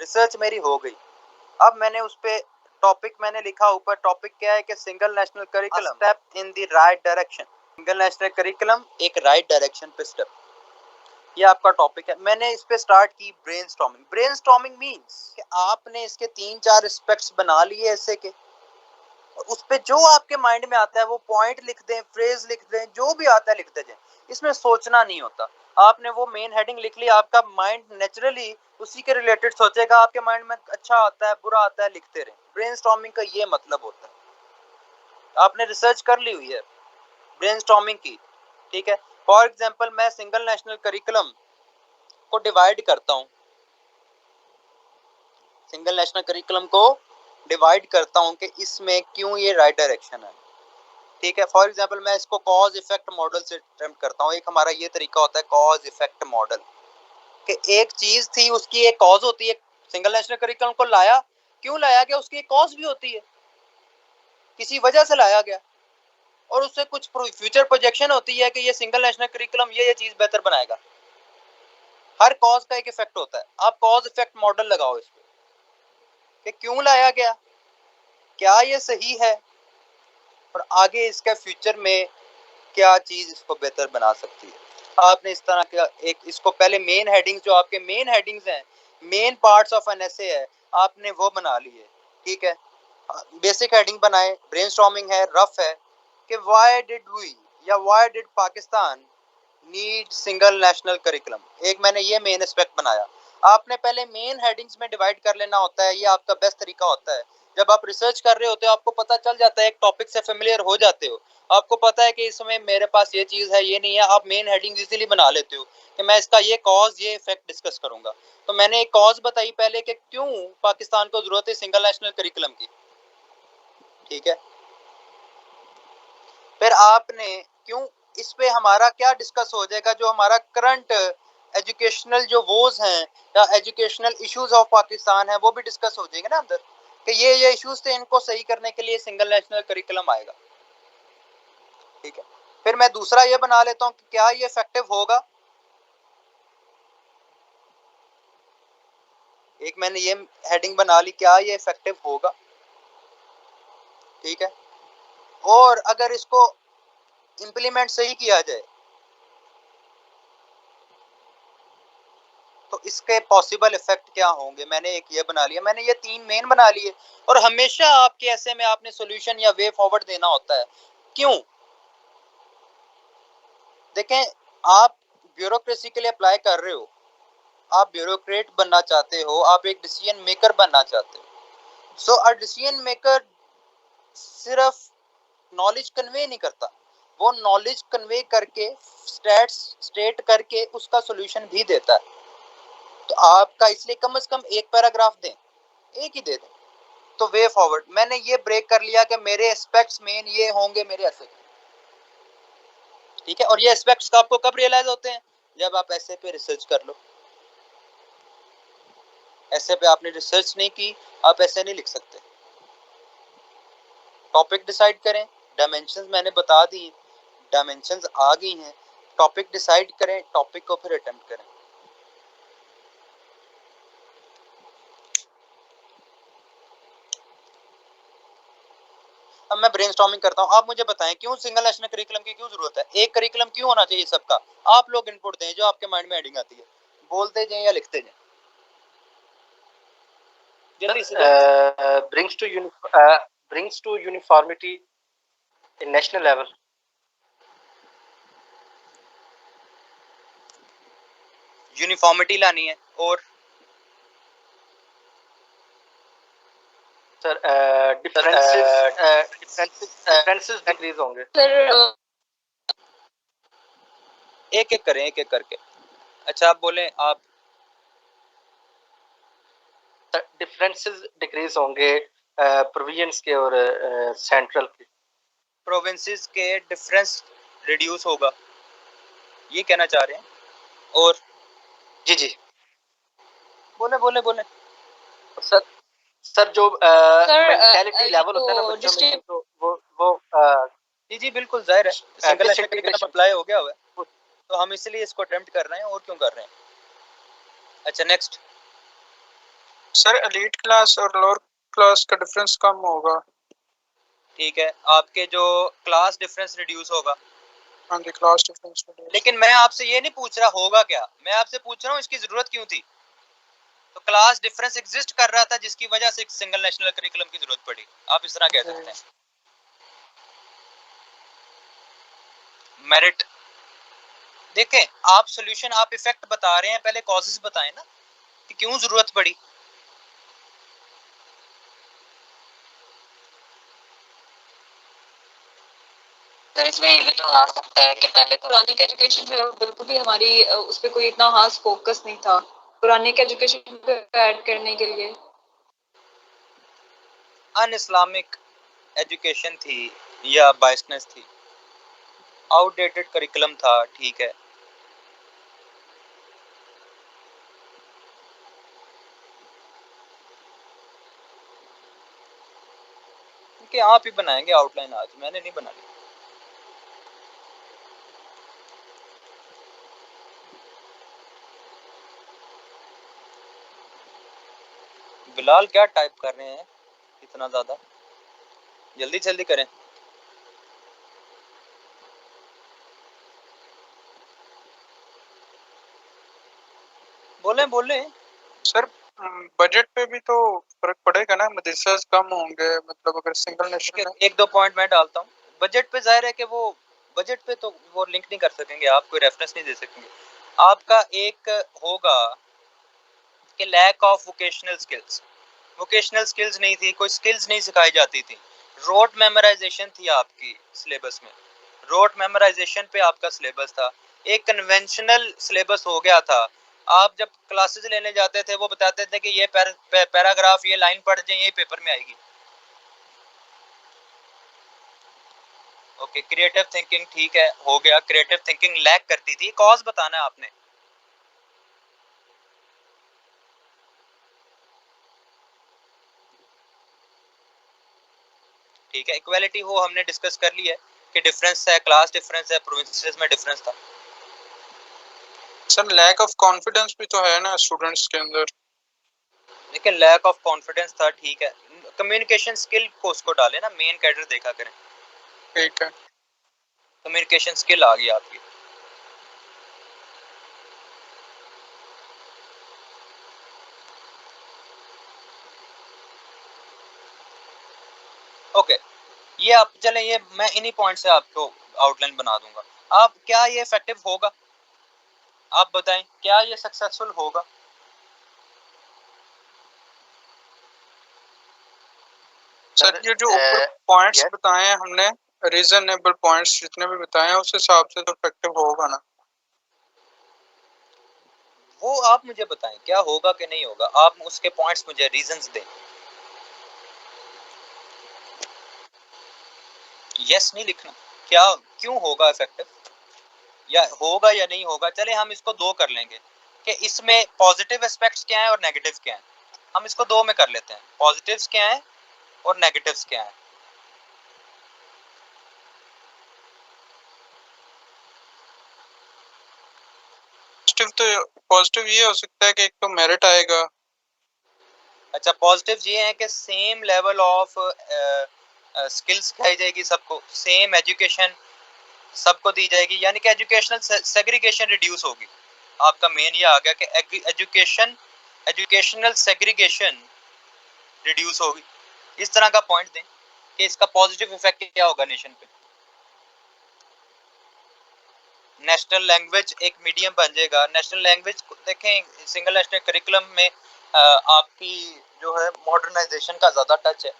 Research मेरी हो गई। अब मैंने उस पे टॉपिक मैंने लिखा, ऊपर टॉपिक क्या है कि single national curriculum step in the right direction. Single national curriculum एक राइट डायरेक्शन पे स्टेप, ये आपका टॉपिक है। मैंने इस पे स्टार्ट की ब्रेनस्टॉर्मिंग। ब्रेनस्टॉर्मिंग मींस कि आपने इसके 3-4 एस्पेक्ट्स बना लिए ऐसे के, और उस पे जो आपके माइंड में आता है वो पॉइंट लिख दें, फ्रेज लिख दें, जो भी आता है लिख दें। इसमें सोचना नहीं होता। आपने वो मेन हेडिंग लिख ली, आपका माइंड नेचुरली उसी के रिलेटेड सोचेगा। आपके माइंड में अच्छा आता है, बुरा आता है, लिखते रहें। ब्रेनस्टॉर्मिंग का ये मतलब होता है। आपने रिसर्च कर ली हुई है ब्रेनस्टॉर्मिंग की, ठीक है। फॉर एग्जांपल मैं सिंगल नेशनल करिकुलम को डिवाइड करता हूं, सिंगल नेशनल करिकुलम को डिवाइड करता हूं कि इसमें क्यों ये राइट डायरेक्शन है, ठीक है। फॉर एग्जांपल मैं इसको कॉज इफेक्ट मॉडल से अटेम्प्ट करता हूं। एक हमारा ये तरीका होता है कॉज इफेक्ट मॉडल, कि एक चीज थी, उसकी एक कॉज होती है। सिंगल नेशनल करिकुलम को लाया, क्यों लाया गया, उसकी एक कॉज भी होती है, किसी वजह से लाया गया, और उससे कुछ फ्यूचर प्रोजेक्शन होती है कि ये सिंगल नेशनल करिकुलम ये चीज बेहतर बनाएगा। हर कॉज का एक इफेक्ट होता है। आप कॉज इफेक्ट मॉडल लगाओ इस पे कि क्यों लाया गया, क्या ये सही है, और आगे इसका फ्यूचर में क्या चीज इसको बेहतर बना सकती है। आपने इस तरह का एक, इसको पहले मेन हेडिंग्स, जो आपके मेन हेडिंग्स हैं, main parts of an essay है, आपने वो बना ली है, ठीक है। बेसिक हेडिंग बनाए, ब्रेनस्टॉर्मिंग है, रफ है, कि व्हाई डिड वी या why did Pakistan need single national curriculum. एक मैंने ये मेन एस्पेक्ट बनाया। आपने पहले मेन हेडिंग्स में डिवाइड कर लेना होता है, ये आपका बेस्ट तरीका होता है। जब आप रिसर्च कर रहे होते हो आपको पता चल जाता है, एक टॉपिक से फेमिलियर हो जाते हो, आपको पता है कि इसमें मेरे पास ये चीज है, ये नहीं है, आप मेन हेडिंग इजीली बना लेते हो कि मैं इसका ये कॉज, ये इफेक्ट डिस्कस करूंगा। तो मैंने एक कॉज बताई पहले कि क्यों पाकिस्तान को जरूरत है सिंगल नेशनल करिकुलम की, ठीक है। फिर आपने क्यों, इस पे हमारा क्या डिस्कस हो जाएगा, जो हमारा करंट एजुकेशनल जो वोज हैं या एजुकेशनल इश्यूज ऑफ पाकिस्तान है वो भी डिस्कस हो जाएंगे ना अंदर, कि ये इश्यूज थे, इनको सही करने के लिए सिंगल नेशनल करिकुलम आएगा, ठीक है। फिर मैं दूसरा ये बना लेता हूँ कि क्या ये इफेक्टिव होगा। एक मैंने ये हेडिंग बना ली, क्या ये इफेक्टिव होगा, ठीक है। और अगर इसको इम्प्लीमेंट सही किया जाए तो इसके पॉसिबल इफेक्ट क्या होंगे, मैंने एक ये बना लिया। मैंने ये 3 मेन बना लिए, और हमेशा आपके ऐसे में आपने सॉल्यूशन या वे फॉरवर्ड देना होता है। क्यों, देखें, आप ब्यूरोक्रेसी के लिए अप्लाई कर रहे हो, आप ब्यूरोक्रेट बनना चाहते हो, आप एक डिसीजन मेकर बनना चाहते हो। सो अ डिसीजन मेकर सिर्फ नॉलेज कन्वे नहीं करता, वो नॉलेज कन्वे करके स्टेट करके उसका सॉल्यूशन भी देता है। तो आपका इसलिए कम से कम एक पैराग्राफ दें, एक ही दे दें। तो वे फॉरवर्ड मैंने ये ब्रेक कर लिया कि मेरे एस्पेक्ट्स मेन ये होंगे मेरे ऐसे, ठीक है। और ये एस्पेक्ट्स आपको कब रियलाइज होते हैं, जब आप ऐसे पे रिसर्च कर लो। ऐसे पे आपने रिसर्च नहीं की, आप ऐसे नहीं लिख सकते। टॉपिक डिसाइड करें, डायमेंशंस मैंने बता दी, डायमेंशंस आ गई हैं। टॉपिक डिसाइड करें, टॉपिक को फिर अटेम्प्ट करें। अब मैं ब्रेनस्टॉर्मिंग करता हूं, आप मुझे बताएं क्यों सिंगल नेशनल करिकुलम की क्यों जरूरत है, एक करिकुलम क्यों होना चाहिए सबका। आप लोग इनपुट दें, जो आपके माइंड में हेडिंग आती है, बोलते जाएं या लिखते जाएं, जल्दी से। brings to uniformity in national level. Uniformity लानी है, और सर डिफरेंसेस डिक्रीज होंगे सर। एक एक करें, एक एक करके। अच्छा आप बोलें, आप डिफरेंसेस डिक्रीज होंगे प्रोविजंस के और सेंट्रल के। प्रोविंसेस के डिफरेंस रिड्यूस होगा, ये कहना चाह रहे हैं। और जी जी बोले बोले बोले सर, सर जो मेंटालिटी लेवल होता है ना बच्चों में, तो वो जी जी बिल्कुल जाहिर है, सिंगल नेशनल करिकुलम अप्लाई हो गया हुआ है, तो हम इसलिए इसको अटेम्प्ट कर रहे हैं, और क्यों कर रहे हैं। अच्छा नेक्स्ट, सर एलीट क्लास और लोअर क्लास का डिफरेंस कम होगा। ठीक है, आपके जो क्लास डिफरेंस रिड्यूस होगा। हाँ जी, क्लास डिफरेंस रिड्यूस। लेकिन मैं आपसे ये नहीं पूछ रहा होगा क्या, मैं आपसे पूछ रहा हूँ इसकी जरूरत क्यों थी। तो क्लास डिफरेंस एग्जिस्ट कर रहा था जिसकी वजह से सिंगल नेशनल करिकुलम की जरूरत पड़ी, आप इस तरह कह सकते हैं। मेरिट देखें, आप सॉल्यूशन, आप इफेक्ट बता रहे हैं, पहले कॉजेस बताएं ना कि क्यों जरूरत पड़ी। तो इसमें ये भी तो आ सकता है कि पहले कुरानिक एजुकेशन जो है बिल्कुल भी हमारी उस पर कोई इतना खास फोकस नहीं था कुरानिक एजुकेशन को ऐड करने के लिए। अन इस्लामिक एजुकेशन थी या बायसनेस थी, आउटडेटेड करिकुलम था, ठीक है। कि आप ही बनाएंगे आउटलाइन, आज मैंने नहीं बनाई। बिलाल क्या टाइप कर रहे हैं इतना ज्यादा, जल्दी जल्दी करें। बोले बोले सर बजट पे भी तो फर्क पड़ेगा ना, मदरसा कम होंगे, मतलब अगर सिंगल नेशनल। एक दो पॉइंट मैं डालता हूँ। बजट पे जाहिर है कि वो बजट पे तो वो लिंक नहीं कर सकेंगे, आप कोई रेफरेंस नहीं दे सकेंगे। आपका एक होगा कि lack of vocational skills, vocational skills नहीं थी, कोई स्किल्स नहीं सिखाई जाती थी। रोट मेमोराइजेशन थी आपकी सिलेबस में, रोट मेमोराइजेशन पे आपका सिलेबस था, एक कन्वेंशनल सिलेबस हो गया था। आप जब क्लासेस लेने जाते थे वो बताते थे कि ये पैराग्राफ, ये लाइन पढ़ जाए, ये पेपर में आएगी। ओके, क्रिएटिव थिंकिंग ठीक है, हो गया। क्रिएटिव थिंकिंग लैक करती थी, कॉज बताना है आपने। ठीक है, इक्वालिटी वो हमने डिस्कस कर ली है कि डिफरेंस है, क्लास डिफरेंस है, प्रोविंसेस में डिफरेंस था। सर लैक ऑफ कॉन्फिडेंस भी तो है ना स्टूडेंट्स के अंदर। लेकिन लैक ऑफ कॉन्फिडेंस था, ठीक है। कम्युनिकेशन स्किल को उसको डाले ना, मेन कैडर देखा करें। ठीक है। कम्युनिकेशन स्किल आ गई आपकी। ओके, ये आप चलें, ये मैं इन्हीं पॉइंट से आपको आउटलाइन बना दूंगा। आप क्या ये इफेक्टिव होगा, आप बताएं, क्या ये सक्सेसफुल होगा। सर ये जो ऊपर पॉइंट्स बताए हैं हमने, रीजनेबल पॉइंट्स जितने भी बताए हैं, उस हिसाब से तो इफेक्टिव होगा ना। वो आप मुझे बताएं क्या होगा कि नहीं होगा, आप उसके पॉइंट्स मुझे रीजंस दें। यस नहीं लिखना, क्या क्यों होगा इफेक्टिव, या होगा या नहीं होगा। चले हम इसको दो कर लेंगे कि इसमें पॉजिटिव एस्पेक्ट्स क्या है और नेगेटिव क्या है। हम इसको दो में कर लेते हैं, पॉजिटिव्स क्या है और नेगेटिव्स क्या है। पॉजिटिव ये हो सकता है कि एक तो मेरिट आएगा। अच्छा, पॉजिटिव ये है कि सेम लेवल ऑफ स्किल्स सिखाई जाएगी सबको, सेम एजुकेशन सबको दी जाएगी, यानी कि एजुकेशनल सेग्रीगेशन रिड्यूस होगी। आपका मेन ये आ गया कि एजुकेशनल सेग्रीगेशन रिड्यूस होगी। इस तरह का पॉइंट दें कि इसका पॉजिटिव इफेक्ट क्या होगा नेशन पे। नेशनल लैंग्वेज एक मीडियम बन जाएगा। नेशनल लैंग्वेज देखें, सिंगल नेशनल करिकुलम में आपकी जो है मॉडर्नाइजेशन का ज़्यादा टच है,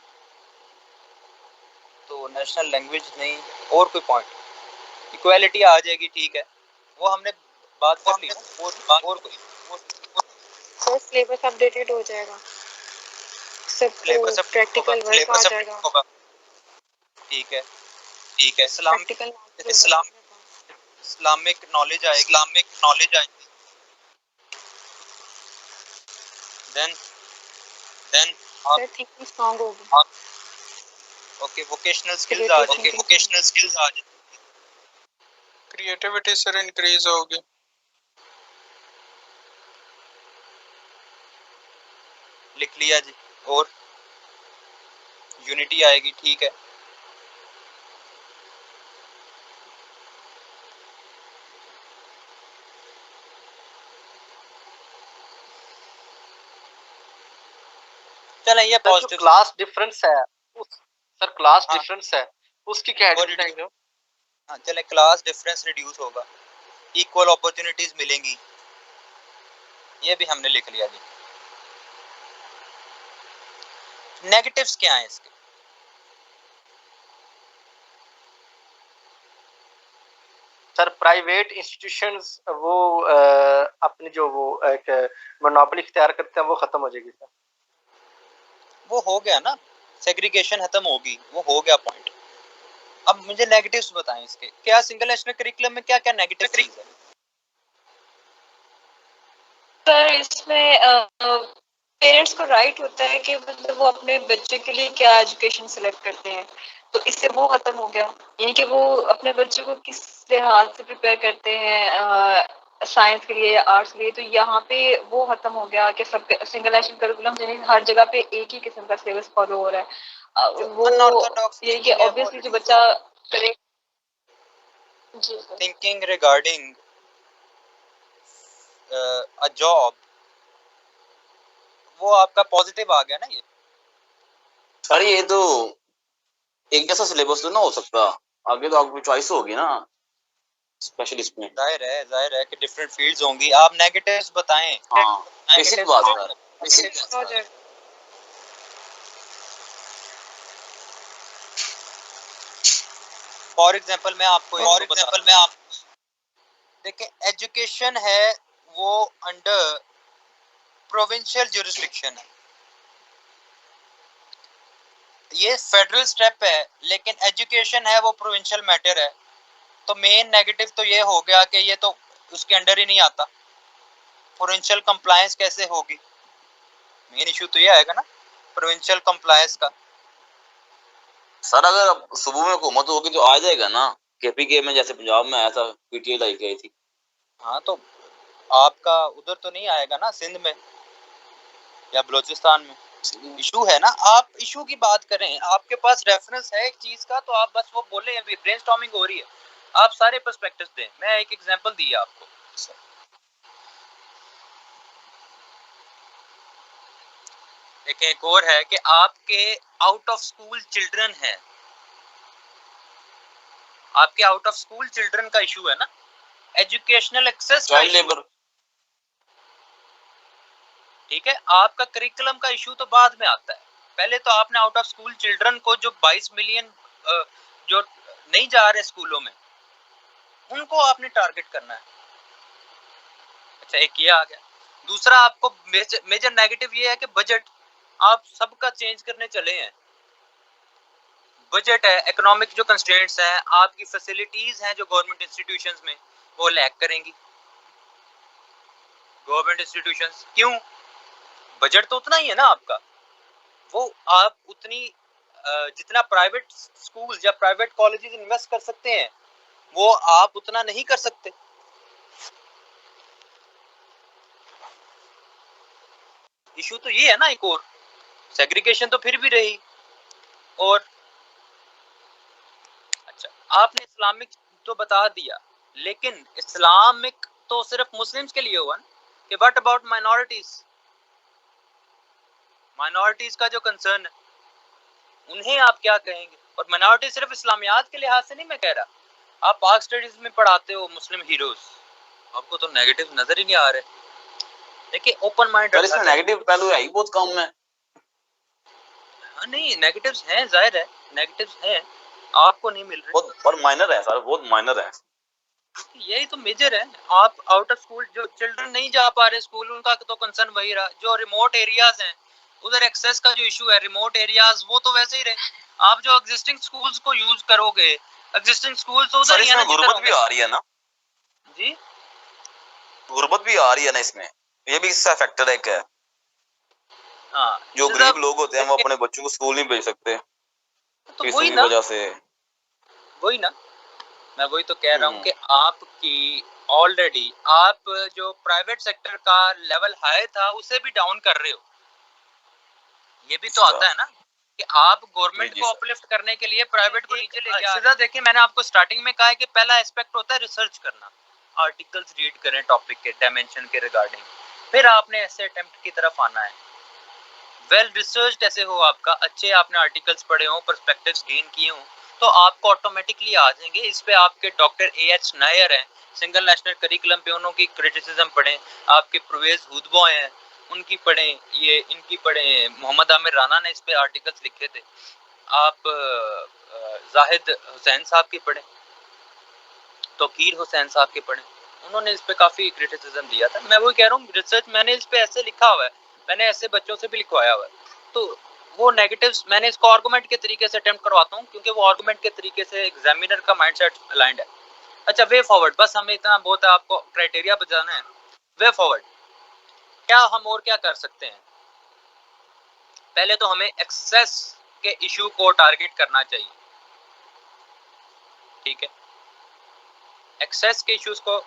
तो नेशनल लैंग्वेज नहीं। और कोई पॉइंट, इक्वालिटी आ जाएगी, ठीक है, वो हमने बात कर ली। और कोई सर सिलेबस अपडेटेड हो जाएगा, सबको प्रैक्टिकल वर्क आ जाएगा। ठीक है, ठीक है। इस्लामिक नॉलेज आएगी। देन सर थिंकिंग स्ट्रांग होगी। ओके, वोकेशनल स्किल्स आ जाए। क्रिएटिविटी सर इंक्रीज होगी। लिख लिया जी, और यूनिटी आएगी, ठीक है। चलें ये सर जो पॉजिटिव क्लास डिफरेंस है सर क्लास हाँ डिफरेंस है उसकी क्या वो हेडिंग रिड्यूस, है? हाँ चलें, क्लास डिफरेंस रिड्यूस होगा, इक्वल अपॉर्चुनिटीज मिलेंगी, ये भी हमने लिख लिया जी। नेगेटिव्स क्या हैं इसके? सर प्राइवेट इंस्टीट्यूशंस वो अपनी जो वो एक मोनोपोली इख्तियार करते हैं वो खत्म हो जाएगी सर। वो हो गया ना, सेग्रीगेशन खत्म होगी, वो हो गया पॉइंट। अब मुझे नेगेटिव्स बताएं इसके, क्या सिंगल नेशनल करिकुलम में क्या क्या नेगेटिव चीज है? सर इसमें पेरेंट्स को राइट होता है कि मतलब वो अपने बच्चे के लिए क्या एजुकेशन सिलेक्ट करते हैं, तो इससे वो खत्म हो गया। यानी कि वो अपने बच्चे को किस लिहाज से प्रिपेयर करते हैं साइंस के लिए या आर्ट्स के लिए, तो यहाँ पे वो खत्म हो गया कि सब सिंगल नेशनल करिकुलम यानी हर जगह पे एक ही किस्म का सिलेबस फॉलो हो रहा है। जो वो अनऑर्थोडॉक्स यानी कि थिंकिंग है वो ऑब्वियसली जो रिड्यूस बच्चा होगी, करे। जी sir. Thinking regarding a job, वो आपका पॉजिटिव आ गया ना ये। सर ये तो एक जैसा सिलेबस तो ना हो सकता, आगे तो आपकी चॉइस होगी ना स्पेशलिस्ट में। जाहिर है कि डिफरेंट फील्ड्स होंगी। आप नेगेटिव्स बताएं। हाँ बेसिक बात सर, बेसिक फॉर एग्जांपल मैं आपको देखिए, एजुकेशन है वो अंडर प्रोविंशियल ज्यूरिसडिक्शन है, ये फेडरल स्टेप है, लेकिन एजुकेशन है वो प्रोविंशियल मैटर है। तो मेन नेगेटिव तो ये हो गया कि ये तो उसके अंडर ही नहीं आता, प्रोविंशियल कंप्लायंस कैसे होगी? मेन इशू तो ये आएगा ना प्रोविंशियल कंप्लायंस का। सर अगर सुबह में हुकूमत होगी तो आ जाएगा ना, केपीके में जैसे पंजाब में आया था, पीटीआई लाई गई थी। हाँ तो आपका उधर तो नहीं आएगा ना, सिंध में या बलोचिस्तान में। इशू है ना, आप इशू की बात करें, आपके पास रेफरेंस है एक चीज का तो आप बस वो बोले, अभी ब्रेनस्टॉर्मिंग हो रही है, आप सारे पर्सपेक्टिव्स दें। मैं एक एग्जांपल दिया आपको, एक और है कि आपके आउट ऑफ स्कूल चिल्ड्रन है, आपके आउट ऑफ स्कूल चिल्ड्रन का इशू है ना, एजुकेशनल एक्सेस का चाइल्ड इशू, लेबर। ठीक है। आपका करिकुलम का इशू तो बाद में आता है, पहले तो आपने आउट ऑफ स्कूल चिल्ड्रन को, जो 22 मिलियन जो नहीं जा रहे स्कूलों में, उनको आपने टारगेट करना है। अच्छा, एक ये आ गया। दूसरा आपको मेजर नेगेटिव ये है कि बजट आप सबका चेंज करने चले हैं। बजट है, इकोनॉमिक जो कंस्ट्रेंट्स हैं, आपकी फैसिलिटीज हैं जो गवर्नमेंट इंस्टीट्यूशंस में, वो लैक करेंगी। गवर्नमेंट इंस्टीट्यूशंस क्यों? बजट तो उतना ही है ना आपका, वो आप उतनी जितना प्राइवेट स्कूल या प्राइवेट कॉलेजेस इन्वेस्ट कर सकते हैं, वो आप उतना नहीं कर सकते। इशू तो ये है ना, एक और सेग्रीगेशन तो फिर भी रही। और अच्छा, आपने इस्लामिक तो बता दिया, लेकिन इस्लामिक तो सिर्फ मुस्लिम्स के लिए हुआ ना, कि व्हाट अबाउट माइनॉरिटीज? माइनॉरिटीज का जो कंसर्न है, उन्हें आप क्या कहेंगे? और माइनॉरिटी सिर्फ इस्लामियात के लिहाज से नहीं मैं कह रहा, आप पाक स्टडीज में पढ़ाते हो मुस्लिम हीरोज, आपको तो नेगेटिव नजर ही नहीं आ रहे। देखिए, ओपन माइंड सर इसमें नेगेटिव पहलू है ही बहुत कम है। हाँ नहीं, नेगेटिव्स हैं, जाहिर है नेगेटिव्स हैं, आपको नहीं मिल रहे, बहुत पर माइनर है सर, बहुत माइनर है। यही तो मेजर है। आप आउट ऑफ स्कूल जो चिल्ड्रन नहीं जा पा रहे स्कूल, उनका तो कंसर्न वही रहा। जो रिमोट एरियाज हैं, उधर एक्सेस का जो इशू है, रिमोट एरियाज वो तो वैसे ही रहे। आप जो एग्जिस्टिंग स्कूल्स को यूज करोगे, एग्जिस्टिंग स्कूल तो उधर ही है ना, गुर्बत भी आ रही है ना जी, गुर्बत भी आ रही है ना इसमें, ये भी इसका फैक्टर एक है। हाँ जो गरीब लोग होते हैं वो अपने बच्चों को स्कूल नहीं भेज सकते तो पैसों वही की ना, वजह से। वही ना, मैं वही तो कह रहा हूँ कि आपकी ऑलरेडी आप जो प्राइवेट सेक्टर का लेवल हाई था उसे भी डाउन कर रहे हो। ये भी तो आता है ना कि आप गवर्नमेंट जी को सर। अपलिफ्ट करने के लिए प्राइवेट को नीचे लेके आ रहे हैं। देखिए मैंने आपको स्टार्टिंग में कहा है कि पहला एस्पेक्ट होता है रिसर्च करना, आर्टिकल्स रीड करें टॉपिक के डायमेंशन के रिगार्डिंग, फिर आपने ऐसे अटेम्प्ट की तरफ आना है। वेल रिसर्च ऐसे हो आपका, अच्छे आपने आर्टिकल्स पढ़े हो, पर्सपेक्टिव्स गेन किए हो, तो आपको ऑटोमेटिकली आ जाएंगे। इस पे आपके डॉक्टर AH नायर हैं, सिंगल नेशनल करिकुलम पे उन्होंने की क्रिटिसिज्म पढ़ें, आपके परवेज हुदबो हैं उनकी पढ़ें, ये इनकी पढ़ें, मोहम्मद आमिर राना ने इस पे आर्टिकल्स लिखे थे, आप जाहिद हुसैन साहब की पढ़ें, तौकीर हुसैन साहब के पढ़ें, उन्होंने इस पे काफ़ी क्रिटिसिज्म दिया था। मैं वही कह रहा हूँ रिसर्च मैंने इस पे ऐसे लिखा हुआ है, मैंने ऐसे बच्चों से भी लिखवाया हुआ है, तो वो नेगेटिव्स मैंने इसको आर्गुमेंट के तरीके से अटेम्प्ट करवाता हूँ क्योंकि वो आर्गुमेंट के तरीके से एग्जामिनर का माइंडसेट अलाइंड है। अच्छा वे फॉरवर्ड, बस हमें इतना बहुत है, आपको क्राइटेरिया बताना है। वे फॉरवर्ड क्या हम और क्या कर सकते हैं? पहले तो हमें एक्सेस के इशू को टारगेट करना चाहिए, ठीक है, एक्सेस के इश्यूज को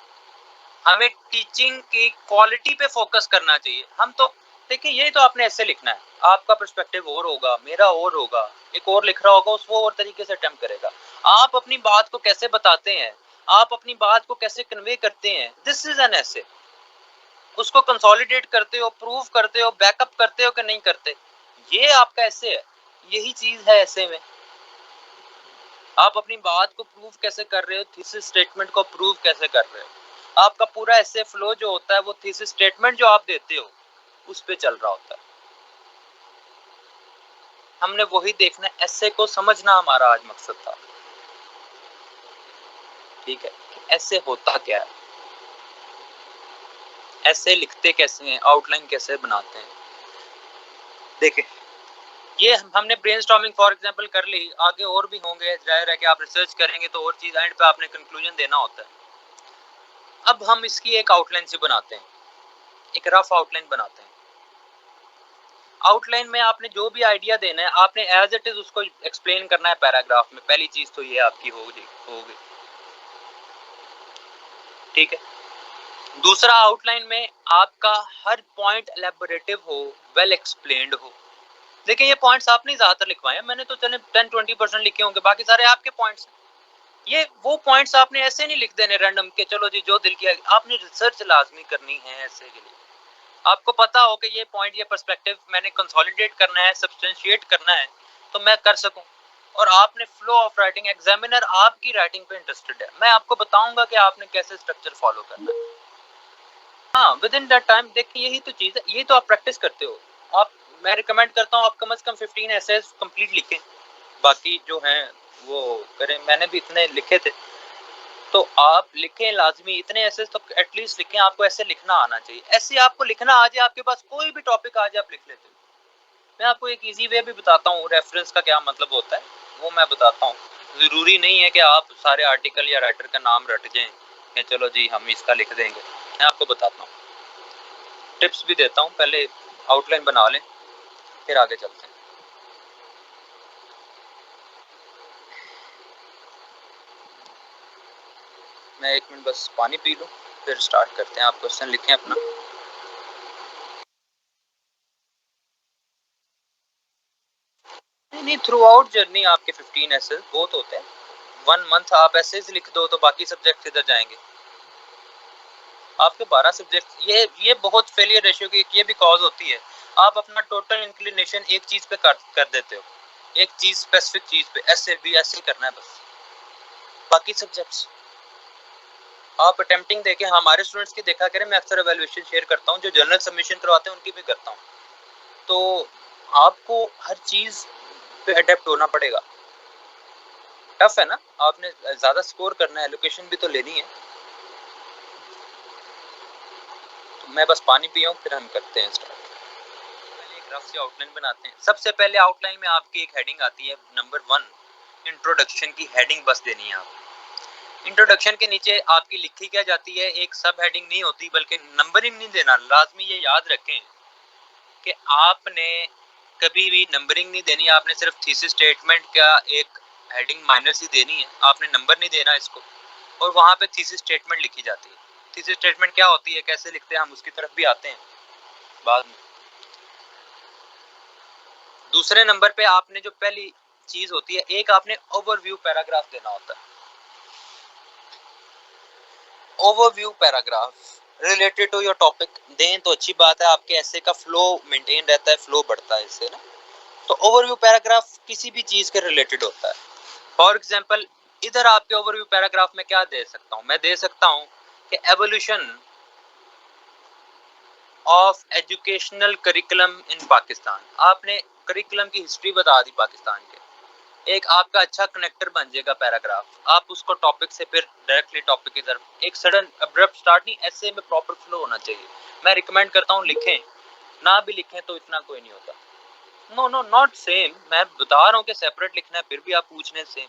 हमें टीचिंग की क्वालिटी पे फोकस करना चाहिए। हम तो देखिए यही तो आपने ऐसे लिखना है, आपका पर्सपेक्टिव और होगा, मेरा और होगा, एक और लिख रहा होगा उसको और तरीके से अटेम्प्ट करेगा। आप अपनी बात को कैसे बताते हैं, आप अपनी बात को कैसे कन्वे करते हैं, दिस इज एन ऐसे। उसको कंसोलिडेट करते हो, प्रूव करते हो, बैकअप करते हो कि नहीं करते, ये आपका ऐसे है, यही चीज है ऐसे में। आप अपनी बात को प्रूव कैसे कर रहे हो, थीसिस स्टेटमेंट को प्रूव कैसे कर रहे हो, आपका पूरा ऐसे फ्लो जो होता है वो थीसिस स्टेटमेंट जो आप देते हो उस पे चल रहा होता है। हमने वही देखना है, ऐसे को समझना हमारा आज मकसद था, ठीक है, ऐसे होता क्या है, ऐसे लिखते कैसे हैं, आउटलाइन कैसे बनाते हैं। देखिए ये हमने ब्रेनस्टॉर्मिंग फॉर एग्जांपल कर ली, आगे और भी होंगे, जाहिर है कि आप रिसर्च करेंगे तो और चीज एंड पे आपने कंक्लूजन देना होता है। अब हम इसकी एक आउटलाइन से बनाते हैं, एक रफ आउटलाइन बनाते हैं। आउटलाइन में आपने जो भी आइडिया देना है आपने एज इट इज उसको एक्सप्लेन करना है पैराग्राफ में। पहली चीज तो ये आपकी होगी, ठीक है। दूसरा आउटलाइन में आपका हर पॉइंट एलैबोरेटिव हो, वेल एक्सप्लेन्ड हो। देखिए ये पॉइंट्स आपने ज्यादातर लिखवाए हैं, मैंने तो चले 10-20% लिखे होंगे, बाकी सारे आपके पॉइंट्स। ये वो पॉइंट्स आपने ऐसे नहीं लिख देने रैंडम के चलो जी जो दिल किया, आपने रिसर्च लाजमी करनी है ऐसे के लिए। आपको पता हो कि ये पॉइंट, ये पर्सपेक्टिव मैंने कंसोलिडेट करना है, सब्सटेंशिएट करना है तो मैं कर सकूं। और आपने फ्लो ऑफ राइटिंग, एग्जामिनर आपकी राइटिंग पे इंटरेस्टेड है, मैं आपको बताऊंगा कि आपने कैसे स्ट्रक्चर फॉलो करना है। हाँ विद इन दैट टाइम। देखिए यही तो चीज़ है, यही तो आप प्रैक्टिस करते हो। आप, मैं रिकमेंड करता हूँ आप कम से कम 15 एसेज कंप्लीट लिखें, बाकी जो हैं वो करें। मैंने भी इतने लिखे थे, तो आप लिखें लाजमी, इतने ऐसे तो एटलीस्ट लिखें। आपको ऐसे लिखना आना चाहिए, ऐसे आपको लिखना आ जाए, आपके पास कोई भी टॉपिक आ जाए आप लिख लेते हो। मैं आपको एक इजी वे भी बताता हूँ, रेफरेंस का क्या मतलब होता है वो मैं बताता हूँ। ज़रूरी नहीं है कि आप सारे आर्टिकल या राइटर का नाम रट जाएं कि चलो जी हम इसका लिख देंगे। मैं आपको बताता हूँ, टिप्स भी देता हूँ, पहले आउटलाइन बना लें फिर आगे चलते हैं। मैं एक मिनट बस पानी पी लूँ फिर स्टार्ट करते हैं। आप क्वेश्चन लिखें अपना। नहीं थ्रू आउट जर्नी आपके 15 एसेज बहुत होते हैं। 1 मंथ आप एसेज लिख दो तो बाकी सब्जेक्ट इधर जाएंगे। आपके 12 सब्जेक्ट, ये बहुत फेलियर रेशियो की ये भी कॉज होती है। आप अपना टोटल इंक्लिनेशन एक चीज पे कर देते हो, एक चीज स्पेसिफिक चीज पे, ऐसे भी ऐसे करना है बस, बाकी सब्जेक्ट्स आप अटेम्प्टिंग देखें। हमारे स्टूडेंट्स की देखा करें, मैं अक्सर एवेल्युएशन शेयर करता हूँ, जो जनरल सबमिशन करवाते हैं उनकी भी करता हूँ। तो आपको हर चीज पे अडेप्ट होना पड़ेगा, टफ है ना, आपने ज्यादा स्कोर करना है, लोकेशन भी तो लेनी है। तो मैं बस पानी पियूं फिर हम करते हैं स्टार्ट। पहले एक रफ सी आउटलाइन बनाते हैं। सबसे पहले आउटलाइन में आपकी एक हेडिंग आती है, नंबर 1 इंट्रोडक्शन की हेडिंग बस देनी है आप। इंट्रोडक्शन के नीचे आपकी लिखी क्या जाती है, एक सब हेडिंग नहीं होती, बल्कि नंबरिंग नहीं देना। लाजमी ये याद रखें कि आपने कभी भी नंबरिंग नहीं देनी, आपने सिर्फ थीसिस स्टेटमेंट का एक हेडिंग माइनर सी देनी है, आपने नंबर नहीं देना इसको। और वहाँ पे थीसिस स्टेटमेंट लिखी जाती है। थीसिस स्टेटमेंट क्या होती है, कैसे लिखते हैं हम उसकी तरफ भी आते हैं बाद में। दूसरे नंबर पे आपने जो पहली चीज होती है, एक आपने ओवरव्यू पैराग्राफ देना होता है। Overview paragraph related to your topic दें तो अच्छी बात है, आपके ऐसे का फ्लो मेंटेन रहता है, फ्लो बढ़ता है इससे ना। तो ओवरव्यू पैराग्राफ किसी भी चीज के रिलेटेड होता है। फॉर एग्जांपल इधर आपके ओवरव्यू पैराग्राफ में क्या दे सकता हूं, मैं दे सकता हूं कि evolution of educational curriculum in Pakistan. आपने करिकुलम की हिस्ट्री बता दी पाकिस्तान के, एक आपका अच्छा कनेक्टर बन जाएगा पैराग्राफ। आप उसको टॉपिक से फिर डायरेक्टली टॉपिक की तरफ, एक सडन अब्रप्ट स्टार्ट नहीं, ऐसे में प्रॉपर फ्लो होना चाहिए। मैं रिकमेंड करता हूँ लिखें, ना भी लिखें तो इतना कोई नहीं होता। नो नो नॉट सेम, मैं बता रहा हूँ कि सेपरेट लिखना है, फिर भी आप पूछ रहे सेम।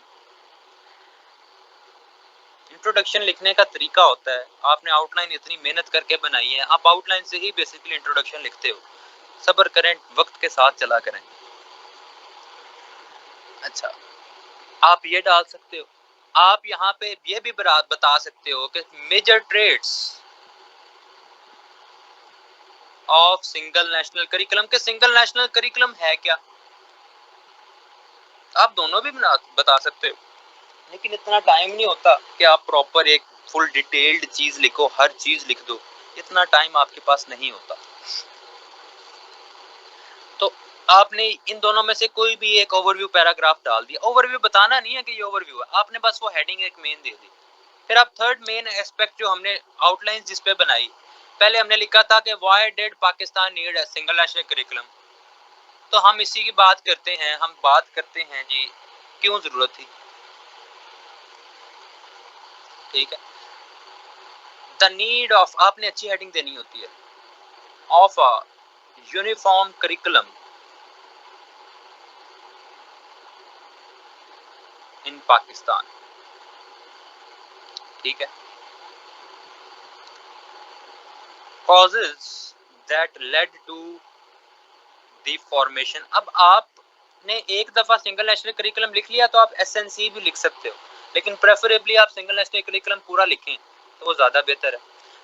इंट्रोडक्शन लिखने का तरीका होता है, आपने आउटलाइन इतनी मेहनत करके बनाई है, आप आउटलाइन से ही बेसिकली इंट्रोडक्शन लिखते हो। सब्र करें, वक्त के साथ चला करें। अच्छा, आप ये डाल सकते हो, आप यहाँ पे ये भी बता सकते हो कि major trades of single national curriculum के सिंगल नेशनल करिकुलम है क्या, आप दोनों भी बता सकते हो। लेकिन इतना टाइम नहीं होता कि आप प्रॉपर एक फुल डिटेल्ड चीज लिखो, हर चीज लिख दो, इतना टाइम आपके पास नहीं होता। तो आपने इन दोनों में से कोई भी एक ओवरव्यू पैराग्राफ डाल दिया। ओवरव्यू बताना नहीं है कि ये ओवरव्यू है, आपने बस वो हेडिंग एक मेन दे दी। फिर आप थर्ड मेन एस्पेक्ट जो हमने आउटलाइन जिस पे बनाई, पहले हमने लिखा था कि why did Pakistan need a single national curriculum. तो हम इसी की बात करते हैं, हम बात करते हैं जी क्यों जरूरत थी। ठीक है, द नीड ऑफ, आपने अच्छी हेडिंग देनी होती है, of a uniform curriculum in Pakistan. ठीक है, causes that led to the formation। अब आपने एक दफा सिंगल नेशनल करिकुलम लिख लिया तो आप एसएनसी भी लिख सकते हो, लेकिन प्रेफरेबली आप सिंगल नेशनल करिकुलम पूरा लिखें तो वो ज्यादा बेहतर है।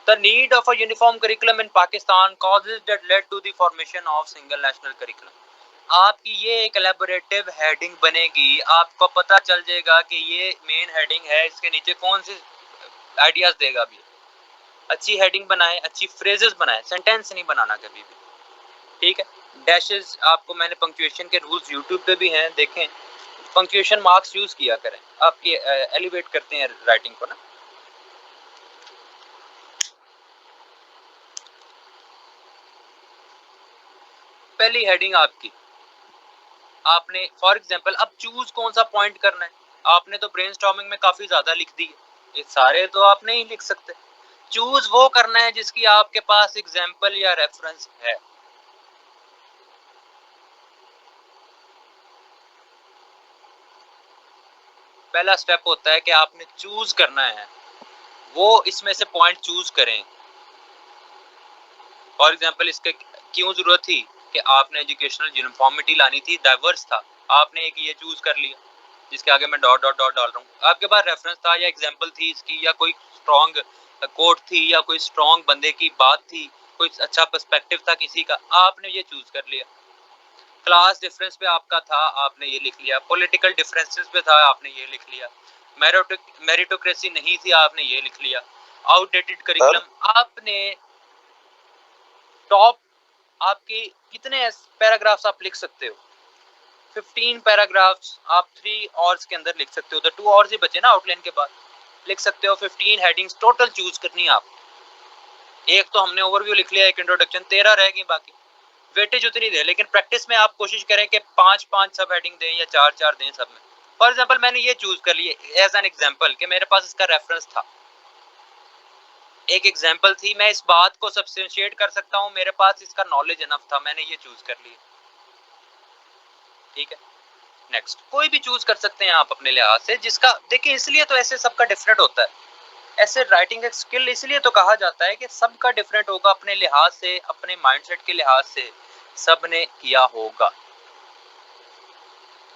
The need of a uniform curriculum in Pakistan causes that led to the formation of single national curriculum। आपकी ये एक एलैबोरेटिव हेडिंग बनेगी, आपको पता चल जाएगा कि ये मेन हेडिंग है, इसके नीचे कौन सी आइडियाज देगा भी। अच्छी हेडिंग बनाए, अच्छी फ्रेजेस बनाए, सेंटेंस नहीं बनाना कभी भी। ठीक है, डैशेस, आपको मैंने पंक्चुएशन के रूल्स यूट्यूब पे भी हैं, देखें। पंक्चुएशन मार्क्स यूज किया करें, आपकी एलिवेट करते हैं राइटिंग को ना। पहली हेडिंग आपकी, आपने फॉर एग्जांपल अब चूज कौन सा पॉइंट करना है। आपने तो ब्रेनस्टॉर्मिंग में काफी ज्यादा लिख दी है, ये सारे तो आप नहीं लिख सकते। चूज वो करना है जिसकी आपके पास एग्जांपल या रेफरेंस है। पहला स्टेप होता है कि आपने चूज करना है, वो इसमें से पॉइंट चूज करें। फॉर एग्जांपल इसके क्यों जरूरत थी कि आपने एजुकेशनल यूनिफॉर्मिटी लानी थी, डाइवर्स था, आपने एक ये चूज कर लिया जिसके आगे मैं डॉट डॉट डॉट डाल रहा हूँ। आपके पास रेफरेंस था या एग्जांपल थी इसकी, या कोई स्ट्रॉन्ग कोट थी, या कोई स्ट्रॉन्ग बंदे की बात थी, कोई अच्छा पर्सपेक्टिव था किसी का, आपने ये चूज कर लिया। क्लास डिफरेंस पे आपका था, आपने ये लिख लिया। पॉलिटिकल डिफरेंसेस पे था, आपने ये लिख लिया। मेरिटोक्रेसी नहीं थी, आपने ये लिख लिया। आउटडेटेड करिकुलम, आपने टॉप, आपकी कितने पैराग्राफ्स आप लिख सकते हो, 15 पैराग्राफ्स आप 3 आवर्स के अंदर लिख सकते हो। तो 2 आवर्स ही बचे ना आउटलाइन के बाद, लिख सकते हो 15 हेडिंग्स टोटल चूज करनी है आप। एक तो हमने ओवरव्यू लिख लिया, एक इंट्रोडक्शन, 13 रहेगी बाकी। वेटेज उतनी दे, लेकिन प्रैक्टिस में आप कोशिश करें कि 5-5 सब हेडिंग दें या 4-4 दें सब में। फॉर एग्जांपल मैंने ये चूज कर लिया एज एन एग्जांपल कि मेरे पास इसका रेफरेंस था, एक एग्जांपल थी, मैं इस बात को सब्सटेंशिएट कर सकता हूं, मेरे पास इसका नॉलेज इनफ था, मैंने ये चूज कर लिया। ठीक है, नेक्स्ट कोई भी चूज कर सकते हैं आप अपने लिहाज से, जिसका देखिए, इसलिए तो ऐसे सबका डिफरेंट होता है। ऐसे राइटिंग एक स्किल इसलिए तो कहा जाता है कि सबका डिफरेंट होगा, अपने लिहाज से, अपने माइंडसेट के लिहाज से सबने किया होगा।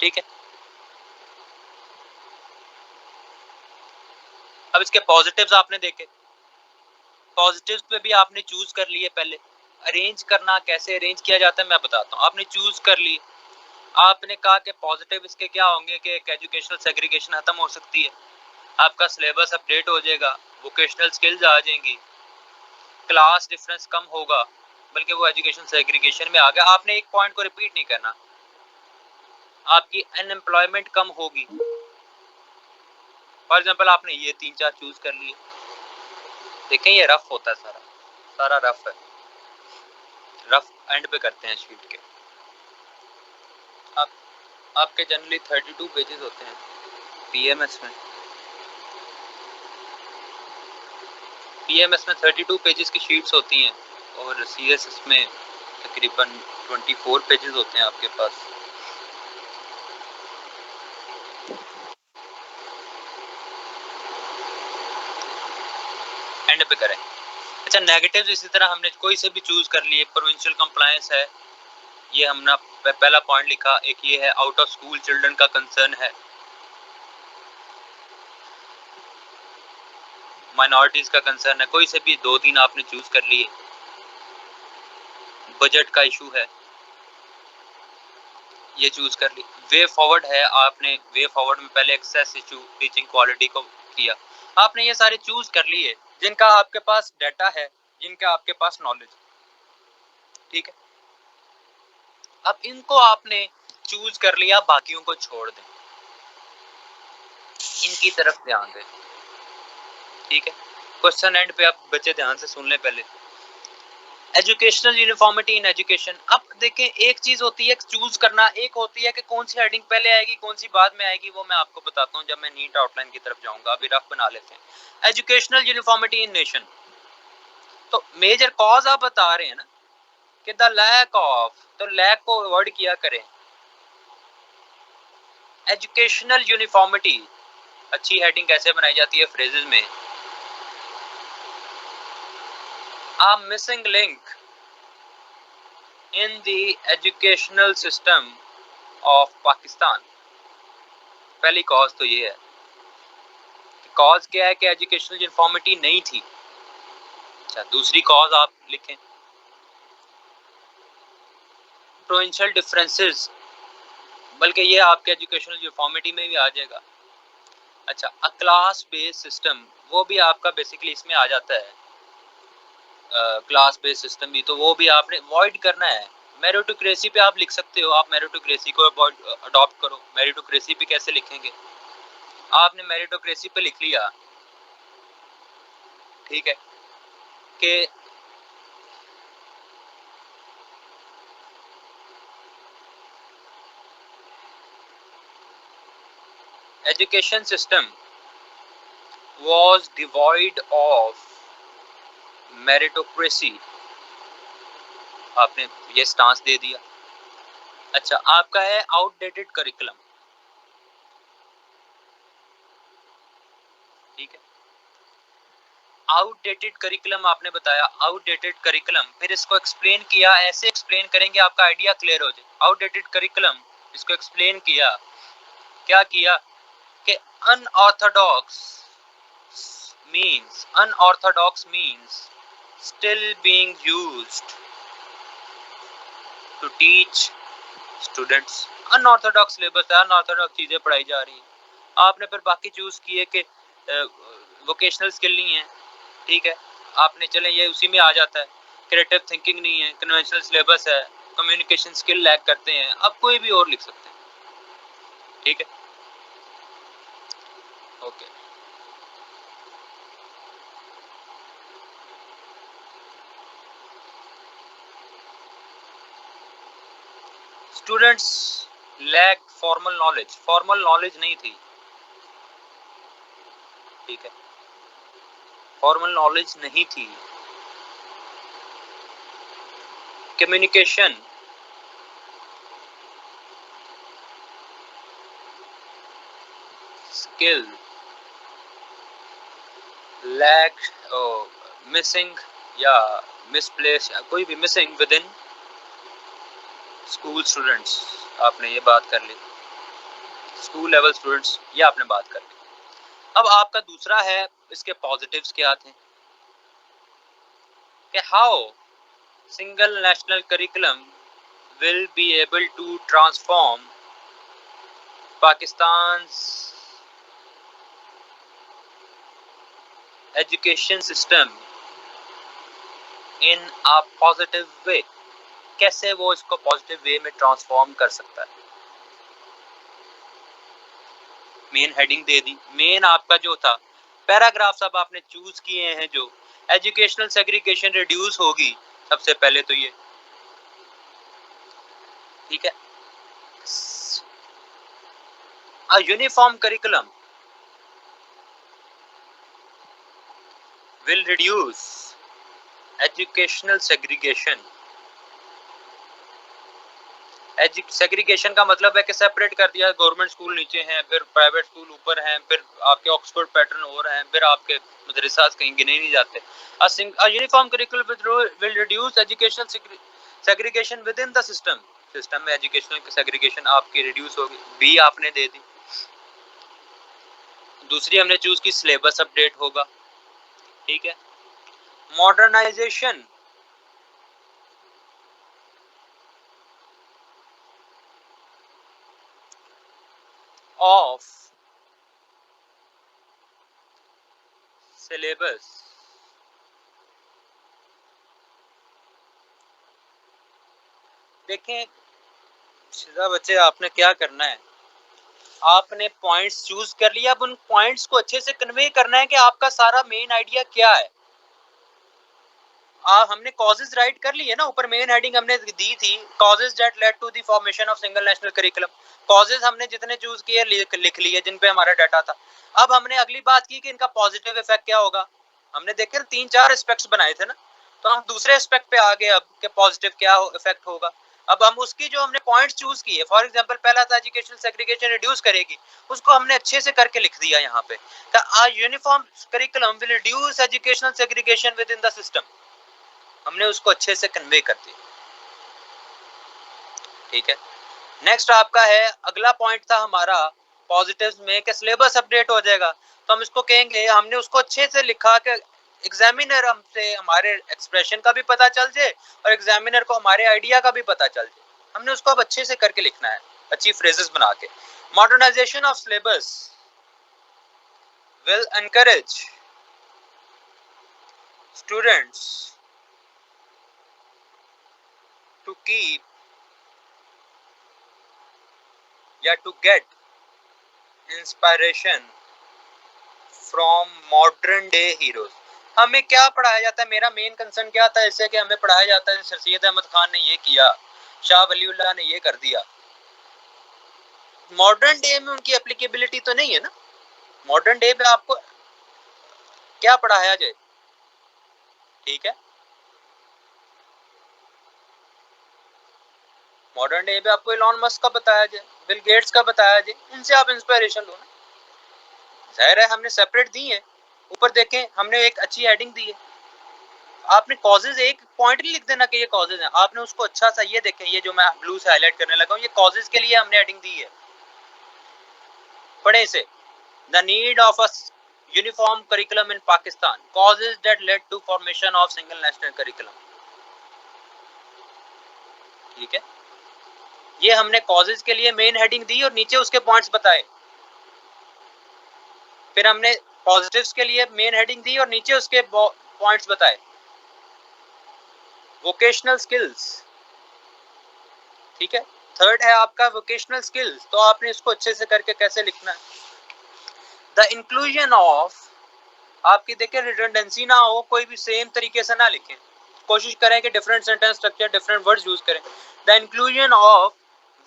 ठीक है, अब इसके पॉजिटिव्स आपने देखे, पॉजिटिव्स पे भी आपने चूज कर लिए। पहले अरेंज करना, कैसे अरेंज किया जाता है मैं बताता हूँ। आपने चूज कर ली, आपने कहा कि पॉजिटिव इसके क्या होंगे कि एक एजुकेशनल सेग्रीगेशन खत्म हो सकती है, आपका सिलेबस अपडेट हो जाएगा, वोकेशनल स्किल्स आ जाएंगी, क्लास डिफरेंस कम होगा, बल्कि वो एजुकेशन सेग्रीगेशन में आ गया। आपने एक पॉइंट को रिपीट नहीं करना, आपकी अनएम्प्लॉयमेंट कम होगी। फॉर एग्जांपल आपने ये 3-4 चूज कर लिए, देखें ये रफ होता है, सारा रफ है, रफ एंड पे करते हैं शीट के। आपके जनरली 32 पेजेस होते हैं पीएमएस में। पीएमएस में 32 पेजेस की शीट्स होती हैं और सीएसएस में तकरीबन 24 पेजेस होते हैं आपके पास। एंड पे करें। अच्छा, नेगेटिव्स इसी तरह हमने कोई से भी चूज कर लिए। प्रोविंशियल कंप्लायंस है, ये हमने पहला पॉइंट लिखा। एक ये है आउट ऑफ स्कूल चिल्ड्रन का कंसर्न है, माइनॉरिटीज का कंसर्न है, कोई से भी 2-3 आपने चूज कर लिए। बजट का इशू है, ये चूज कर ली। वे फॉरवर्ड है, आपने वे फॉरवर्ड में पहले एक्सेस इशू, टीचिंग क्वालिटी को किया। आपने ये सारे चूज कर लिए जिनका आपके पास डाटा है, जिनका आपके पास नॉलेज, ठीक है। अब इनको आपने चूज कर लिया, बाकियों को छोड़ दें, इनकी तरफ ध्यान दें, ठीक है। क्वेश्चन एंड पे आप बच्चे ध्यान से सुन लें पहले। Educational uniformity in education. अब देखें, एक चीज होती है चूज करना, एक होती है कि कौन सी हेडिंग पहले आएगी कौन सी बाद में आएगी, वो मैं आपको बताता हूँ जब मैं नीट आउटलाइन की तरफ जाऊंगा। अभी रफ बना लेते हैं। एजुकेशनल यूनिफॉर्मिटी इन नेशन, तो मेजर कॉज आप बता रहे हैं ना कि द लैक ऑफ, तो लैक को अवॉइड किया करें। एजुकेशनल यूनिफॉर्मिटी अच्छी हेडिंग कैसे बनाई जाती है फ्रेजेस में। A missing link in the educational system of Pakistan। पहली कॉज तो ये है। कॉज क्या है कि एजुकेशनल यूनिफॉर्मिटी नहीं थी। अच्छा, दूसरी कॉज आप लिखें प्रोविंशियल डिफरेंसेस, बल्कि ये आपके एजुकेशनल यूनिफॉर्मिटी में भी आ जाएगा। अच्छा, अ क्लास बेस्ड सिस्टम, वो भी आपका बेसिकली इसमें आ जाता है, क्लास बेस्ड सिस्टम भी, तो वो भी आपने अवॉइड करना है। मेरिटोक्रेसी पे आप लिख सकते हो, आप मेरिटोक्रेसी को अडॉप्ट करो। मेरिटोक्रेसी पे कैसे लिखेंगे, आपने मेरिटोक्रेसी पे लिख लिया, ठीक है, कि education system was devoid of meritocracy, आपने ये स्टांस दे दिया। अच्छा, आपका है आउटडेटेड करिकुलम, ठीक है। आउटडेटेड करिकुलम आपने बताया, आउटडेटेड करिकुलम, फिर इसको एक्सप्लेन किया। ऐसे एक्सप्लेन करेंगे आपका आइडिया क्लियर हो जाए। आउटडेटेड करिकुलम, इसको एक्सप्लेन किया, क्या किया कि unorthodox means still being used to teach students. Unorthodox syllabus है, अनऑर्थोडॉक्स चीजें पढ़ाई जा रही हैं। आपने फिर बाकी चूज किए कि वोकेशनल स्किल नहीं है, ठीक है, आपने चले ये उसी में आ जाता है। क्रिएटिव थिंकिंग नहीं है, कन्वेंशनल सिलेबस है, कम्युनिकेशन स्किल लैक करते हैं। अब कोई भी और लिख सकते हैं, ठीक है, okay. Students lack formal knowledge, formal knowledge नहीं थी, ठीक है, फॉर्मल नॉलेज नहीं थी। कम्युनिकेशन स्किल लैक, मिसिंग या मिसप्लेस, कोई भी missing within school students, आपने ये बात कर ली। स्कूल लेवल स्टूडेंट्स, ये आपने बात कर ली। अब आपका दूसरा है, इसके पॉजिटिव्स क्या थे कि how single national curriculum will be able to transform Pakistan's education system in a positive way. कैसे वो इसको पॉजिटिव वे में ट्रांसफॉर्म कर सकता है। मेन हेडिंग दे दी। मेन आपका जो था पैराग्राफ्स अब आपने चूज किए हैं, जो एजुकेशनल सेग्रीगेशन रिड्यूस होगी सबसे पहले तो ये, ठीक है। A uniform curriculum will reduce educational segregation. Segregation का मतलब है कि सेपरेट कर दिया, गवर्नमेंट स्कूल नीचे हैं, फिर प्राइवेट स्कूल ऊपर हैं, फिर आपके ऑक्सफोर्ड पैटर्न और हैं, फिर आपके मदरसा कहीं गिने नहीं जाते। A uniform curriculum will reduce educational segregation within the system. System में एजुकेशनल सेग्रीगेशन आपकी रिड्यूस होगी। बी आपने दे दी। दूसरी हमने चूज की सिलेबस अपडेट होगा, ठीक है। मॉडर्नाइजेशन ऑफ सिलेबस देखें सीधा बच्चे, आपने क्या करना है, आपने पॉइंट्स चूज कर लिया। अब उन पॉइंट्स को अच्छे से कन्वे करना है कि आपका सारा मेन आइडिया क्या है। हमने कॉजेज राइट कर लिए ना, ऊपर मेन हेडिंग हमने दी थी, causes that led to the formation of single national curriculum. Causes हमने जितने चूज किए लिख लिए जिन पे हमारा डाटा था। अब हमने अगली बात की कि इनका पॉजिटिव इफेक्ट क्या होगा। हमने देखे 3-4 एस्पेक्ट्स बनाए थे ना, तो हम दूसरे एस्पेक्ट पे आ गए अब कि पॉजिटिव क्या इफेक्ट होगा। अब हम उसकी जो हमने पॉइंट्स चूज किए, फॉर एग्जांपल पहला था एजुकेशनल सेग्रीगेशन रिड्यूस करेगी, उसको हमने अच्छे से करके लिख दिया यहाँ पे। A uniform curriculum will reduce educational segregation within the system, हमने उसको अच्छे से कन्वे कर दिया, ठीक है। नेक्स्ट आपका है, अगला पॉइंट था हमारा पॉजिटिव्स में कि सिलेबस अपडेट हो जाएगा, तो हम इसको कहेंगे, हमने उसको अच्छे से लिखा कि एग्जामिनर हमसे हमारे एक्सप्रेशन का भी पता चल जाए और एग्जामिनर को हमारे आइडिया का भी पता चल जाए। हमने उसको अब अच्छे से करके लिखना है, अच्छी फ्रेजेस बना के। Modernisation of syllabus will encourage students to keep या to get inspiration from modern day heroes। हमें क्या पढ़ाया जाता है, मेरा मेन कंसर्न क्या था इससे कि हमें पढ़ाया जाता है सर सैयद अहमद खान ने ये किया, शाह वलीउल्लाह ने ये कर दिया। मॉडर्न डे में उनकी एप्लीकेबिलिटी तो नहीं है ना। मॉडर्न डे में आपको क्या पढ़ाया जाए, ठीक है। मॉडर्न डे पे आपको इलॉन मस्क का बताया जाए, बिल गेट्स का बताया जाए, इनसे आप इंस्पिरेशन लो ना। जाहिर है हमने सेपरेट दी है, ऊपर देखें हमने एक अच्छी हेडिंग दी है। आपने कॉजेज एक पॉइंट नहीं लिख देना कि ये कॉजेज हैं, आपने उसको अच्छा सा ये देखें, ये जो मैं ब्लू से हाईलाइट करने लगा हूँ, ये कॉजेज के लिए हमने हेडिंग दी है। पढ़े इसे, the need of a uniform curriculum in Pakistan, causes that led to formation of single national curriculum, ठीक है। ये हमने कॉजेज के लिए मेन हेडिंग दी और नीचे उसके पॉइंट्स बताए। फिर हमने पॉजिटिव्स के लिए मेन हेडिंग दी और नीचे उसके पॉइंट्स बताए। वोकेशनल स्किल्स, ठीक है। थर्ड है आपका वोकेशनल स्किल्स, तो आपने इसको अच्छे से करके कैसे लिखना है। द इंक्लूजन ऑफ, आपकी देखिए रिडंडेंसी ना हो, कोई भी सेम तरीके से ना लिखें, कोशिश करें कि different sentence structure different words use करें। The inclusion of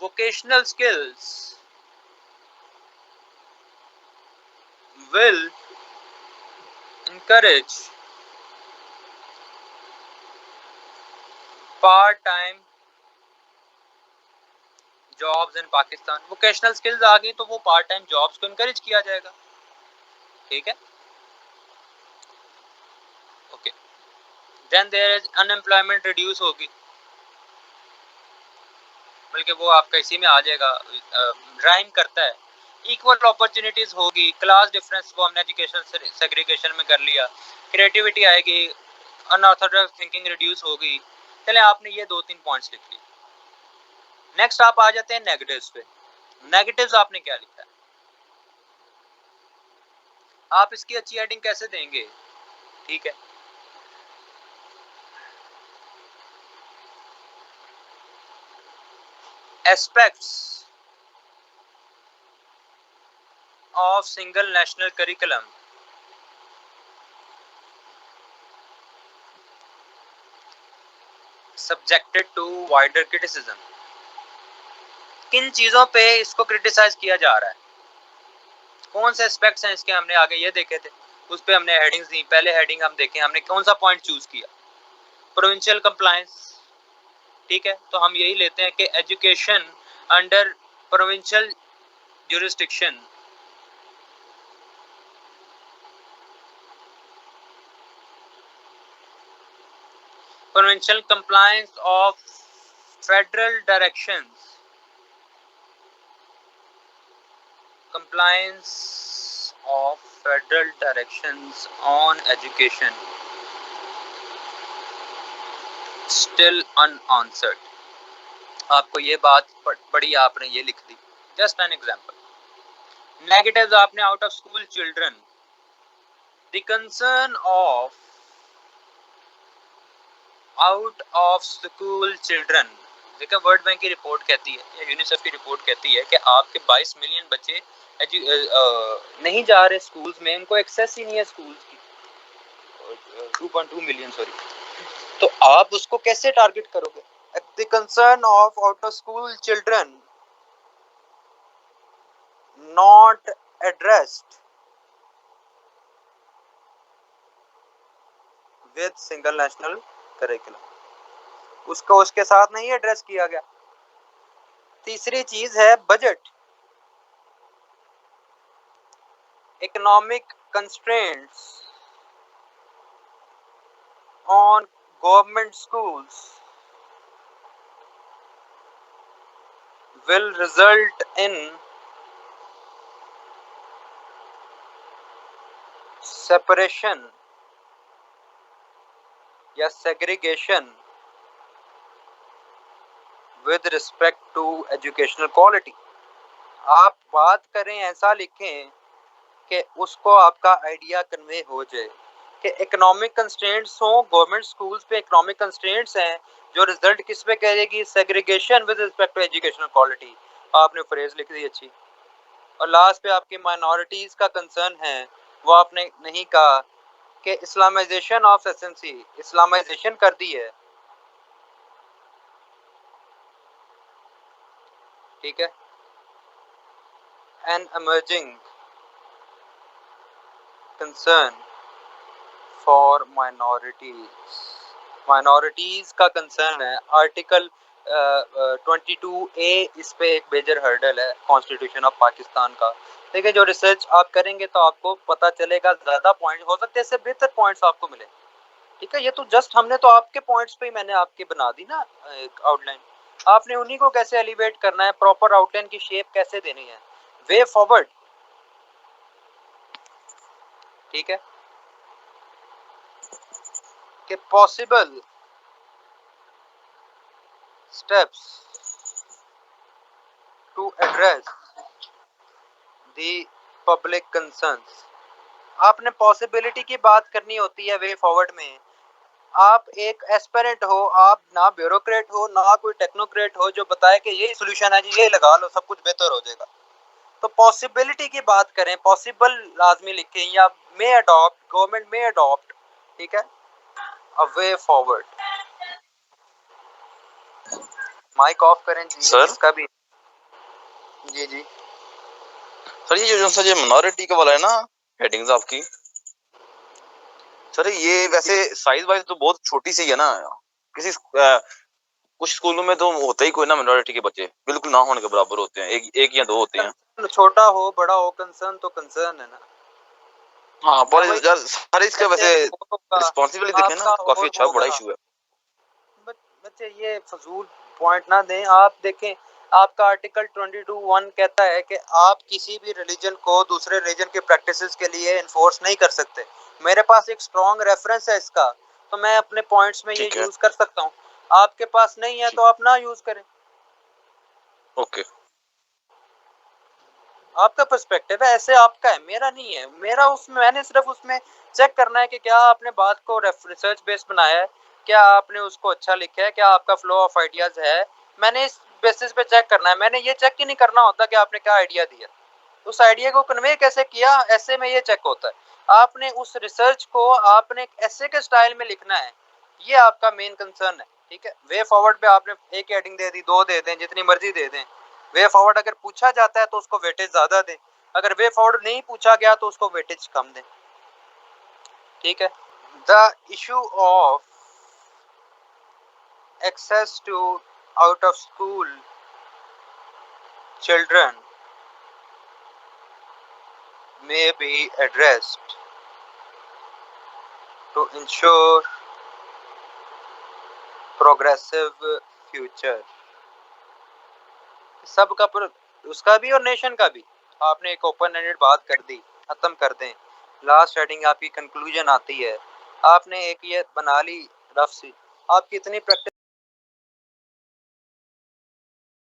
vocational skills will encourage part-time jobs in Pakistan। vocational skills आ गई तो वो पार्ट टाइम जॉब्स को encourage किया जाएगा, ठीक है। Okay, then there is unemployment reduce होगी, बल्कि वो आपका इसी में आ जाएगा, राइम करता है। इक्वल अपॉर्चुनिटीज होगी, क्लास डिफरेंस वो हमने एजुकेशन सेग्रीगेशन में कर लिया, क्रिएटिविटी आएगी, अनऑर्थोडॉक्स थिंकिंग रिड्यूस होगी। चले आपने ये 2-3 पॉइंट्स लिख लिए, नेक्स्ट आप आ जाते हैं नेगेटिव्स पे। नेगेटिव्स आपने क्या लिखा है, आप इसकी अच्छी हेडिंग कैसे देंगे, ठीक है। Aspects of single national curriculum subjected to wider criticism. किन चीजों पे इसको क्रिटिसाइज किया जा रहा है, कौन से एस्पेक्ट्स हैं इसके, हमने आगे ये देखे थे, उस पे हमने हेडिंग्स दी। पहले हेडिंग हम देखें, हमने कौन सा पॉइंट चूज किया, प्रोविंशियल कंप्लायंस, ठीक है। तो हम यही लेते हैं कि education under provincial jurisdiction provincial compliance of federal directions, compliance of federal directions on education still unanswered। आपको ये बात पढ़ी, आपने ये लिख दी। Just an example. नेगेटिव्स आपने out of school children, the concern of out of school children. देखिए वर्ल्ड बैंक की रिपोर्ट कहती है या यूनिसेफ की रिपोर्ट कहती है कि आपके 22 मिलियन बच्चे नहीं जा रहे स्कूल्स में, उनको एक्सेस ही नहीं है स्कूल्स की, 2.2 मिलियन सॉरी। तो आप उसको कैसे टारगेट करोगे? The concern of out of school children not addressed with single national curriculum, उसको उसके साथ नहीं एड्रेस किया गया। तीसरी चीज है budget, economic constraints on government schools will result in separation या segregation with respect to educational quality। आप बात करें, ऐसा लिखें कि उसको आपका आइडिया कन्वे हो जाए कि इकोनॉमिक कंस्ट्रेंट्स हो, गवर्नमेंट स्कूल्स पे इकोनॉमिक कंस्ट्रेंट्स हैं, जो रिजल्ट किस पे करेगी, segregation with respect to educational quality. आपने फ्रेज लिख दी अच्छी। और लास्ट पे आपकी माइनॉरिटीज का कंसर्न है, वो आपने नहीं कहा कि इस्लामाइजेशन ऑफ एसएमसी, इस्लामाइजेशन कर दी है, ठीक है। An emerging concern for minorities का कंसर्न है। आर्टिकल 22A इस पे एक मेजर हर्डल है कॉन्स्टिट्यूशन ऑफ पाकिस्तान का। देखिए जो रिसर्च आप करेंगे तो आपको पता चलेगा, ज़्यादा पॉइंट हो सकते हैं, इससे बेहतर पॉइंट्स आपको मिले, ठीक है। ये तो जस्ट हमने तो आपके पॉइंट्स पे ही मैंने आपके बना दी ना एक आउटलाइन, आपने उन्हीं को कैसे एलिवेट करना है, प्रॉपर आउटलाइन की शेप कैसे देनी है, वे फॉरवर्ड, ठीक है। कि possible steps to address the public concerns. आपने पॉसिबिलिटी की बात करनी होती है वे फॉरवर्ड में। आप एक एस्पिरेंट हो, आप ना ब्यूरोक्रेट हो ना कोई टेक्नोक्रेट हो जो बताए कि ये सोल्यूशन है जी, ये लगा लो सब कुछ बेहतर हो जाएगा। तो पॉसिबिलिटी की बात करें, पॉसिबल लाजमी लिखें, या मे अडॉप्ट, गवर्नमेंट मे अडॉप्ट, ठीक है, अ वे फॉरवर्ड। माइक ऑफ करें जी सर। इसका भी। जी जी सर ये जो सर ये मिनॉरिटी का वाला है ना हेडिंग्स आपकी, सर ये वैसे साइज वाइज तो बहुत छोटी सी है ना, किसी कुछ स्कूलों में तो होता ही कोई ना, मिनॉरिटी के बच्चे बिल्कुल ना होने के बराबर होते हैं, एक या दो होते हैं। छोटा हो बड़ा हो, कंसर्न तो कंसर्न है ना। हाँ पर यार सारे इसका वैसे रिस्पांसिबली देखें ना तो काफी अच्छा बड़ा इशू है। बच्चे ये फजूल पॉइंट ना दें। आप देखें आपका आर्टिकल 22(1) कहता है कि आप किसी भी रिलीजन को दूसरे रिलीजन के प्रैक्टिसेस के लिए इन्फोर्स नहीं कर सकते। मेरे पास एक स्ट्रॉन्ग रेफरेंस है इसका, तो मैं अपने पॉइंट्स में ये यूज कर सकता हूँ। आपके पास नहीं है तो आप ना यूज करें। ओके आपका पर्सपेक्टिव है, ऐसे आपका है, मेरा नहीं है। मेरा उसमें मैंने सिर्फ उसमें चेक करना है कि क्या आपने बात को रिसर्च बेस्ड बनाया है, क्या आपने उसको अच्छा लिखा है, क्या आपका फ्लो ऑफ आइडियाज है। मैंने इस बेसिस पे चेक करना है। मैंने ये चेक ही नहीं करना होता कि आपने क्या आइडिया दिया, उस आइडिया को कन्वे कैसे किया, ऐसे में ये चेक होता है। आपने उस रिसर्च को आपने ऐसे के स्टाइल में लिखना है, ये आपका मेन कंसर्न है। ठीक है, वे फॉरवर्ड पे आपने एक हेडिंग दे दी, 2 दे दें, जितनी मर्जी दे दें। वे फॉरवर्ड अगर पूछा जाता है तो उसको वेटेज ज्यादा दें, अगर वे फॉरवर्ड नहीं पूछा गया तो उसको वेटेज कम दें। ठीक है, the issue of access to out of school children may be addressed to ensure progressive future। सबका उसका भी और नेशन का भी। आपने एक ओपन एंडेड बात कर दी, खत्म कर दें, लास्ट हेडिंग आपकी कंक्लूजन आती है, आपने एक ये बना ली रफ सी। आपकी इतनी प्रैक्टिस